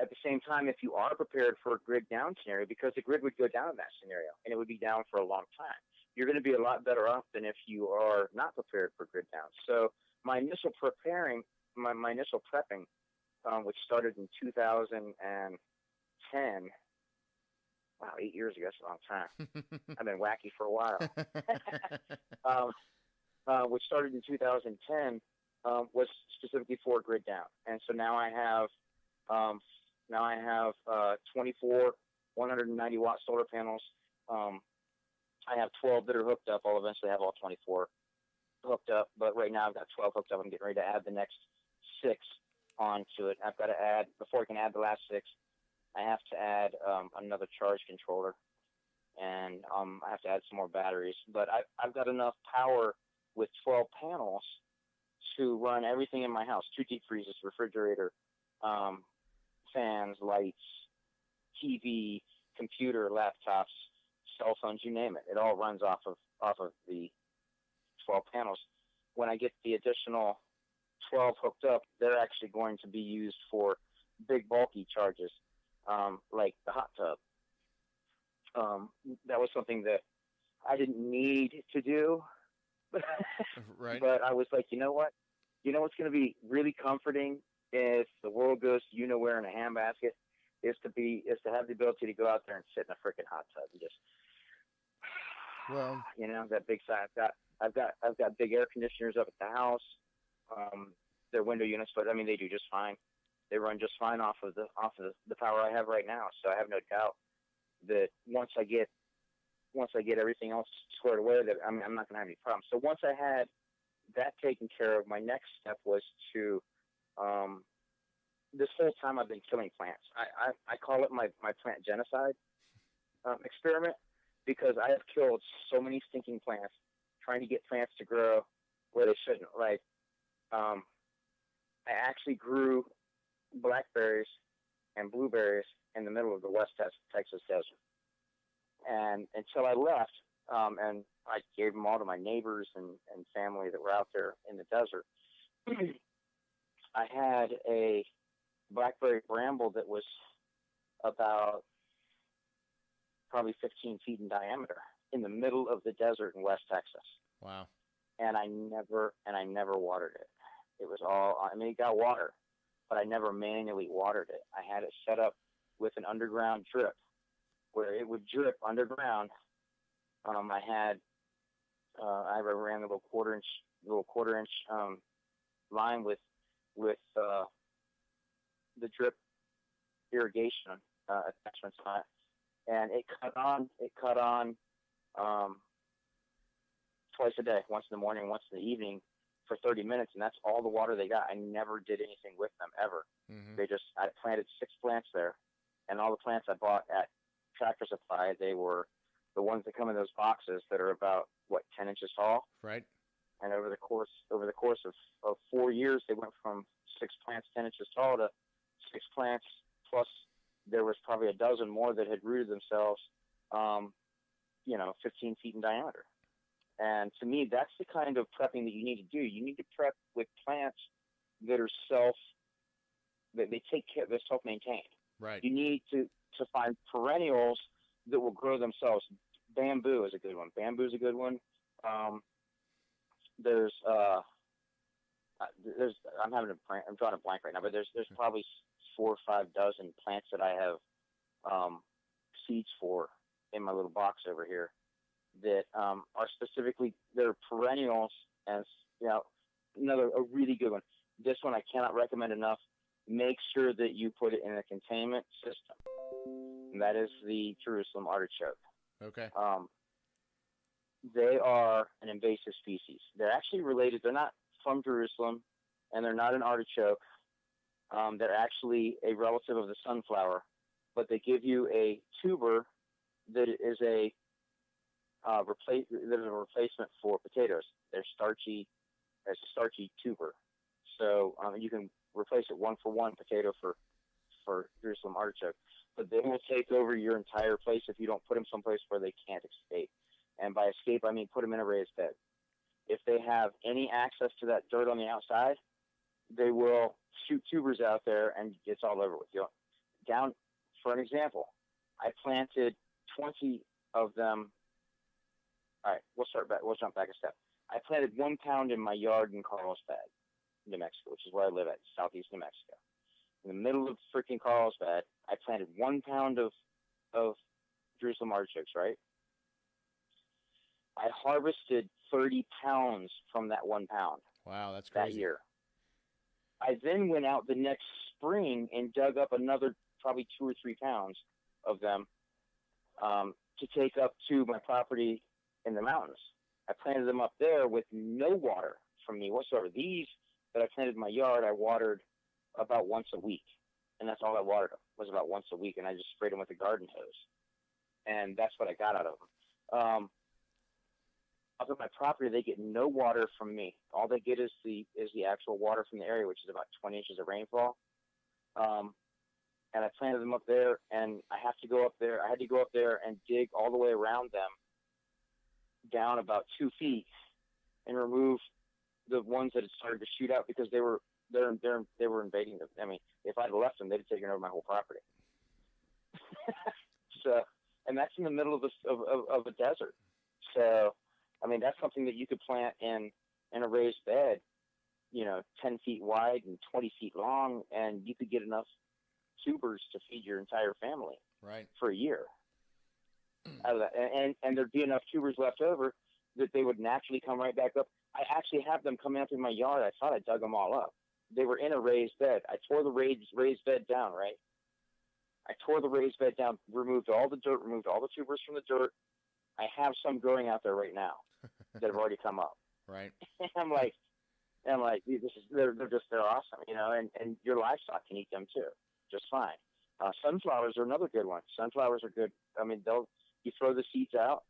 At the same time, if you are prepared for a grid down scenario, because the grid would go down in that scenario, and it would be down for a long time. you're going to be a lot better off than if you are not prepared for grid down. So my initial my initial prepping, which started in 2010. Wow, 8 years ago, that's a long time. I've been wacky for a while. Which started in 2010, was specifically for grid down, and so now I have 24 190 watt solar panels. I have 12 that are hooked up. I'll eventually have all 24 hooked up, but right now I've got 12 hooked up. I'm getting ready to add the next 6 onto it. I've got to add, before I can add the last 6, I have to add another charge controller, and I have to add some more batteries. But I've got enough power with 12 panels to run everything in my house: 2 deep freezers, refrigerator, fans, lights, TV, computer, laptops, cell phones, you name it. It all runs off of the 12 panels. When I get the additional 12 hooked up, they're actually going to be used for big bulky charges, like the hot tub. That was something that I didn't need to do, Right. but I was like, you know what? You know what's going to be really comforting if the world goes where in a handbasket is to have the ability to go out there and sit in a freaking hot tub and just, Well, that big side. I've got big air conditioners up at the house. They're window units, but I mean they do just fine. They run just fine off of the power I have right now. So I have no doubt that once I get everything else squared away, that I'm not going to have any problems. So once I had that taken care of, my next step was to this whole time I've been killing plants. I call it my plant genocide experiment, because I have killed so many stinking plants trying to get plants to grow where they shouldn't. Like, I actually grew blackberries and blueberries in the middle of the West Texas desert. And until I left, and I gave them all to my neighbors and family that were out there in the desert, I had a blackberry bramble that was about probably 15 feet in diameter in the middle of the desert in West Texas. wow. And I never watered it. It was all, it got water, but I never manually watered it. I had it set up with an underground drip where it would drip underground. I ran a little quarter inch line with the drip irrigation attachments on it, and it cut on twice a day, once in the morning, once in the evening, for 30 minutes, and that's all the water they got. I never did anything with them ever. Mm-hmm. I planted 6 plants there, and all the plants I bought at Tractor Supply, they were the ones that come in those boxes that are about 10 inches tall. Right. And over the course of 4 years, they went from 6 plants 10 inches tall to 6 plants, plus there was probably a dozen more that had rooted themselves, 15 feet in diameter. And to me, that's the kind of prepping that you need to do. You need to prep with plants that are they take care, they're self-maintained. Right. You need to find perennials that will grow themselves. Bamboo is a good one. Bamboo's a good one. There's I'm drawing a blank right now, but there's probably 4 or 5 dozen plants that I have seeds for in my little box over here that are specifically, they're perennials. And a really good one. This one I cannot recommend enough. Make sure that you put it in a containment system, and that is the Jerusalem artichoke. Okay. They are an invasive species. They're actually related. They're not from Jerusalem, and they're not an artichoke. They're actually a relative of the sunflower, but they give you a tuber that is a replacement for potatoes. They're starchy. It's a starchy tuber, so you can replace it 1-for-1 potato for Jerusalem artichoke. But they will take over your entire place if you don't put them someplace where they can't escape. And by escape, I mean put them in a raised bed. If they have any access to that dirt on the outside, they will shoot tubers out there, and it's all over with you. Down, for an example, I planted 20 of them All right, we'll start back. We'll jump back a step. I planted 1 pound in my yard in Carlsbad, New Mexico, which is where I live at, southeast New Mexico. In the middle of freaking Carlsbad, I planted 1 pound of Jerusalem artichokes, right? I harvested 30 pounds from that 1 pound. Wow, that's crazy. That year. I then went out the next spring and dug up another probably 2 or 3 pounds of them to take up to my property in the mountains. I planted them up there with no water from me whatsoever. These that I planted in my yard, I watered about once a week. And that's all I watered them, was about once a week. And I just sprayed them with a garden hose. And that's what I got out of them. Up at my property, they get no water from me. All they get is the actual water from the area, which is about 20 inches of rainfall. And I planted them up there, and I had to go up there and dig all the way around them down about 2 feet and remove the ones that had started to shoot out because they were invading them. I mean, if I'd left them, they'd have taken over my whole property. So, and that's in the middle of a desert. So, I mean, that's something that you could plant in a raised bed, 10 feet wide and 20 feet long, and you could get enough tubers to feed your entire family for a year out of that. And there'd be enough tubers left over that they would naturally come right back up. I actually have them coming up in my yard. I thought I dug them all up. They were in a raised bed. I tore the raised bed down, right? I tore the raised bed down, removed all the dirt, removed all the tubers from the dirt. I have some growing out there right now that have already come up. Right. I'm like, they're awesome, and your livestock can eat them too, just fine. Sunflowers are another good one. Sunflowers are good. I mean, you throw the seeds out.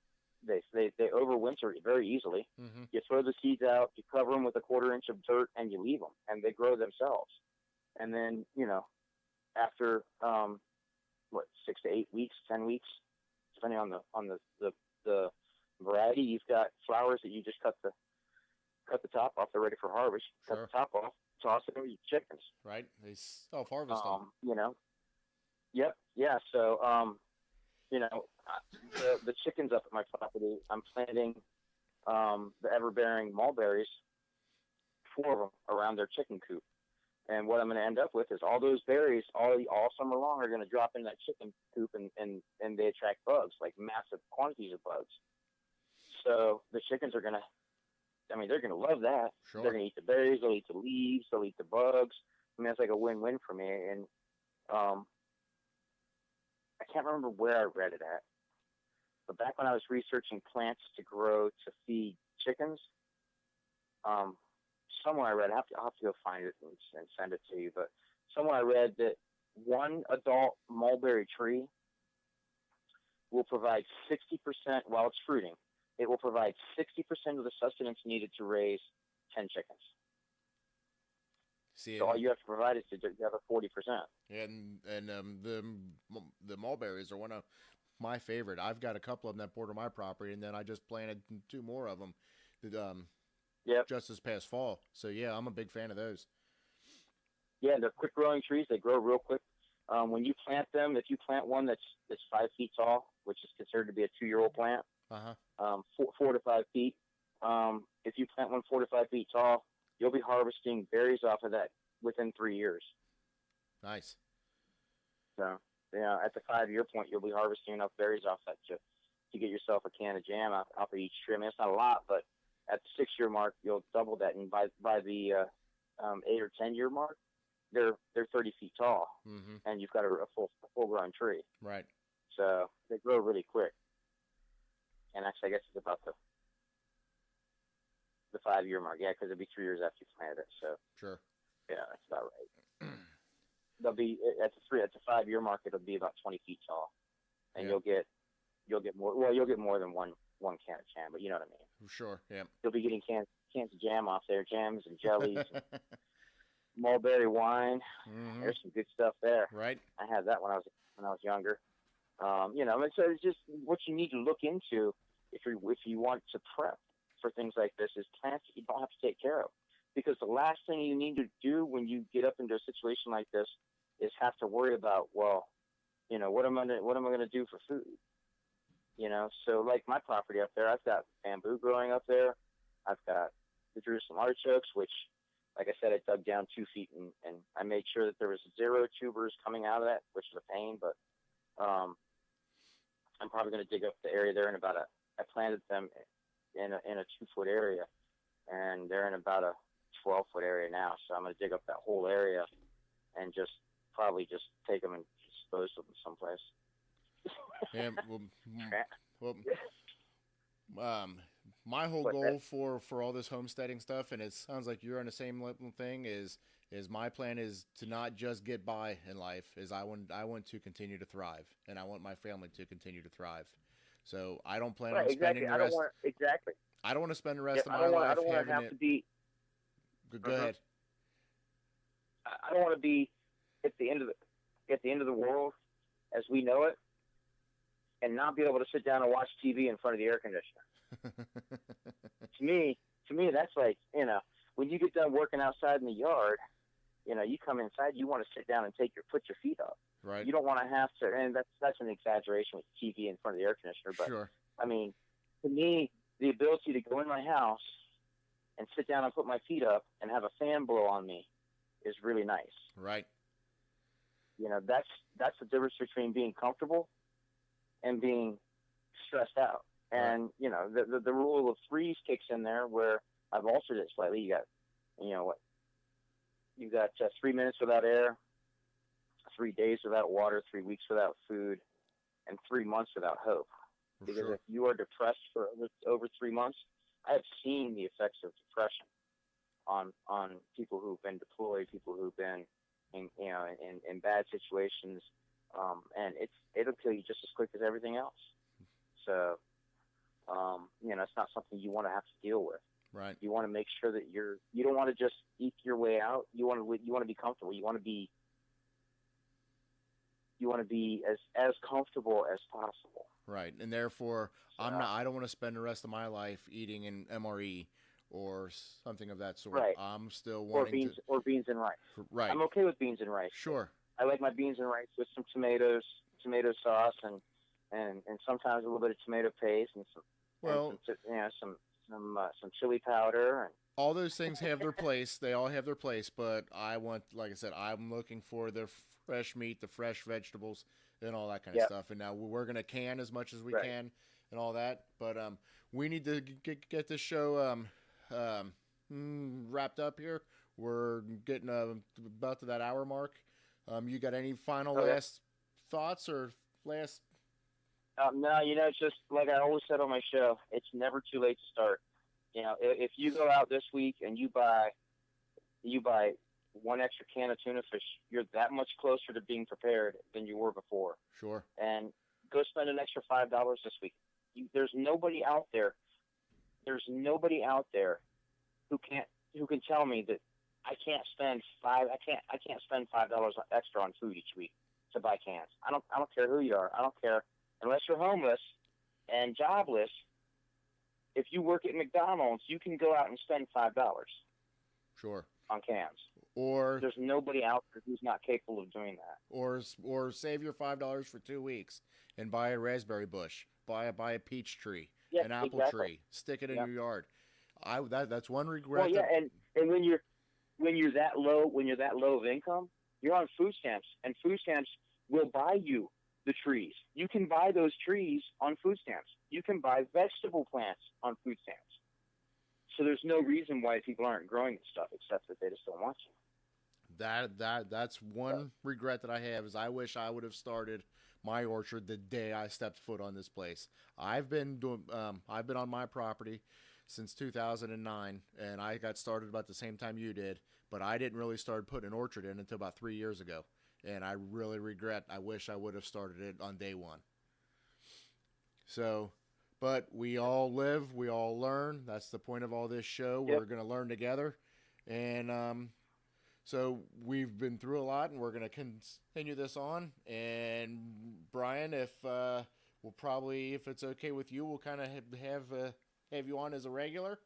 They overwinter very easily. Mm-hmm. You throw the seeds out, you cover them with a 1/4 inch of dirt, and you leave them, and they grow themselves. And then, after 6 to 8 weeks, 10 weeks, depending on the variety, you've got flowers that you just cut the top off. They're ready for harvest. Sure. Cut the top off, toss it over your chickens. Right. They self-harvest them. Yep. Yeah. So, the chickens up at my property, I'm planting the ever-bearing mulberries, 4 of them around their chicken coop. And what I'm going to end up with is all those berries all summer long are going to drop into that chicken coop, and they attract bugs, like massive quantities of bugs. So the chickens are going to, they're going to love that. Sure. They're going to eat the berries, they'll eat the leaves, they'll eat the bugs. I mean, that's like a win-win for me. And I can't remember where I read it at, but back when I was researching plants to grow to feed chickens, somewhere I read, I'll have to go find it and send it to you, but somewhere I read that one adult mulberry tree will provide 60%, while it's fruiting, it will provide 60% of the sustenance needed to raise 10 chickens. So all you have to provide is the other 40%. And the mulberries are one of my favorite. I've got a couple of them that border my property, and then I just planted 2 more of them just this past fall. So yeah, I'm a big fan of those. Yeah, they're quick growing trees. They grow real quick. When you plant them, if you plant one that's 5 feet tall, which is considered to be a 2-year-old plant, 4 to 5 feet. If you plant one 4 to 5 feet tall, you'll be harvesting berries off of that within 3 years. Nice. So, at the 5-year point, you'll be harvesting enough berries off that to get yourself a can of jam off of each tree. I mean, it's not a lot, but at the 6-year mark, you'll double that. And by the 8 or 10-year mark, they're 30 feet tall, and you've got a full-grown tree. Right. So they grow really quick. And actually, I guess it's about the 5-year mark. Yeah, because it'll be 3 years after you planted it. So sure. Yeah, that's about right. They'll be at the 5-year mark. It'll be about 20 feet tall, and you'll get more. Well, you'll get more than one can of jam, but you know what I mean. Sure. Yeah. You'll be getting cans of jam off there, jams and jellies, and mulberry wine. There's some good stuff there. Right. I had that when I was younger. And so it's just what you need to look into if you want to prep for things like this is plants that you don't have to take care of, because the last thing you need to do when you get up into a situation like this is have to worry about, what am I going to do for food? So like my property up there, I've got bamboo growing up there. I've got the Jerusalem artichokes, which, like I said, I dug down 2 feet, and I made sure that there was 0 tubers coming out of that, which is a pain. But I'm probably going to dig up the area there in about I planted them in a 2-foot area, and they're in about a 12-foot area now. So I'm going to dig up that whole area and just probably just take them and dispose of them someplace. Yeah, well, my whole goal for all this homesteading stuff, and it sounds like you're on the same thing, is my plan is to not just get by in life. Is I want to continue to thrive, and I want my family to continue to thrive. So I don't plan on spending the rest. I don't want to spend the rest of my life I don't want to having have to be. Go ahead. I don't want to be at the end of the world as we know it, and not be able to sit down and watch TV in front of the air conditioner. to me, that's like, when you get done working outside in the yard, you come inside, you want to sit down and put your feet up. Right. You don't want to have to, and that's an exaggeration with TV in front of the air conditioner, but sure. I mean, to me, the ability to go in my house and sit down and put my feet up and have a fan blow on me is really nice. Right. That's the difference between being comfortable and being stressed out. And, the rule of threes kicks in there, where I've altered it slightly. You got 3 minutes without air, 3 days without water, 3 weeks without food, and 3 months without hope. Because sure. If you are depressed for over 3 months, I have seen the effects of depression on people who've been deployed, people who've been in bad situations, and it'll kill you just as quick as everything else. So, it's not something you want to have to deal with. Right. You want to make sure that you don't want to just eke your way out. You want to be comfortable. You want to be as comfortable as possible. Right. And therefore, I don't want to spend the rest of my life eating an MRE or something of that sort. Right. I'm still wanting or beans and rice. Right. I'm okay with beans and rice. Sure. I like my beans and rice with some tomatoes, tomato sauce, and sometimes a little bit of tomato paste and some chili powder. And all those things have their place. They all have their place, but I want, like I said, I'm looking for the fresh meat, the fresh vegetables, and all that kind of stuff. And now we're going to can as much as we can and all that. But we need to get this show wrapped up here. We're getting about to that hour mark. You got any final last thoughts or last? No, it's just like I always said on my show, it's never too late to start. If you go out this week and you buy one extra can of tuna fish, you're that much closer to being prepared than you were before. Sure. And go spend an extra $5 this week. There's nobody out there. There's nobody out there who can tell me that I can't spend $5 extra on food each week to buy cans. I don't care who you are. I don't care unless you're homeless and jobless. If you work at McDonald's, you can go out and spend $5. Sure. On cans. Or there's nobody out there who's not capable of doing that. Or save your $5 for 2 weeks and buy a raspberry bush, buy a peach tree, an apple tree, stick it in your yard. That's one regret. Well, and when you're that low of income, you're on food stamps, and food stamps will buy you the trees. You can buy those trees on food stamps. You can buy vegetable plants on food stamps. So there's no reason why people aren't growing this stuff, except that they just don't want to. That's one regret that I have, is I wish I would have started my orchard the day I stepped foot on this place. I've been on my property since 2009, and I got started about the same time you did, but I didn't really start putting an orchard in until about 3 years ago. And I really regret, I wish I would have started it on day one. So, but we all live, we all learn. That's the point of all this show. We're going to learn together. And so we've been through a lot, and we're going to continue this on. And Brian, if it's okay with you, we'll kind of have you on as a regular,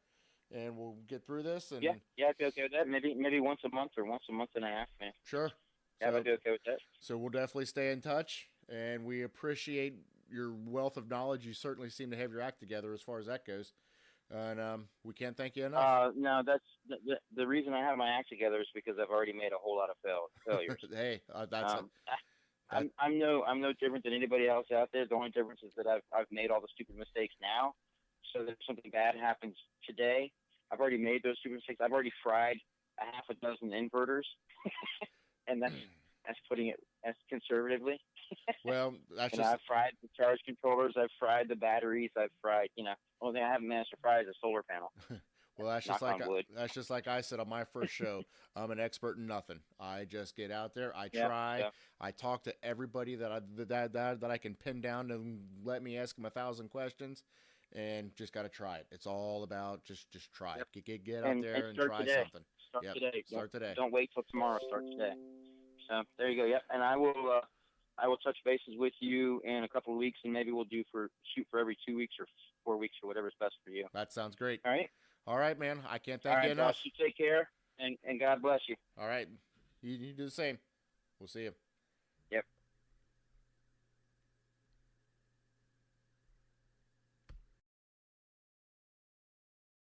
and we'll get through this. And I'd be okay with that. Maybe once a month or once a month and a half, man. Sure. Yeah, I'd be okay with that. So we'll definitely stay in touch, and we appreciate your wealth of knowledge. You certainly seem to have your act together as far as that goes, and we can't thank you enough. No, that's the reason I have my act together is because I've already made a whole lot of failures. Hey, that's Um, I'm no different than anybody else out there. The only difference is that I've made all the stupid mistakes now. So that if something bad happens today, I've already made those stupid mistakes. I've already fried a half a dozen inverters, and that's putting it as conservatively. well, that's And just I've fried the charge controllers. I've fried the batteries. I've fried, only thing I haven't managed to fry is a solar panel. well, Knock on wood. that's just like I said on my first show. I'm an expert in nothing. I just get out there. I Yeah, try. yeah. I talk to everybody that I can pin down and let me ask them 1,000 questions, and just got to try it. It's all about just try Yep. it. Get out there and start try today. something. Start Yep. today. Start today. Don't wait till tomorrow. Start today. So there you go. Yep. And I will touch bases with you in a couple of weeks, and maybe we'll shoot for every 2 weeks or 4 weeks or whatever's best for you. That sounds great. All right. All right, man. I can't All thank right, you enough. boss. You take care, and God bless you. All right. You do the same. We'll see you.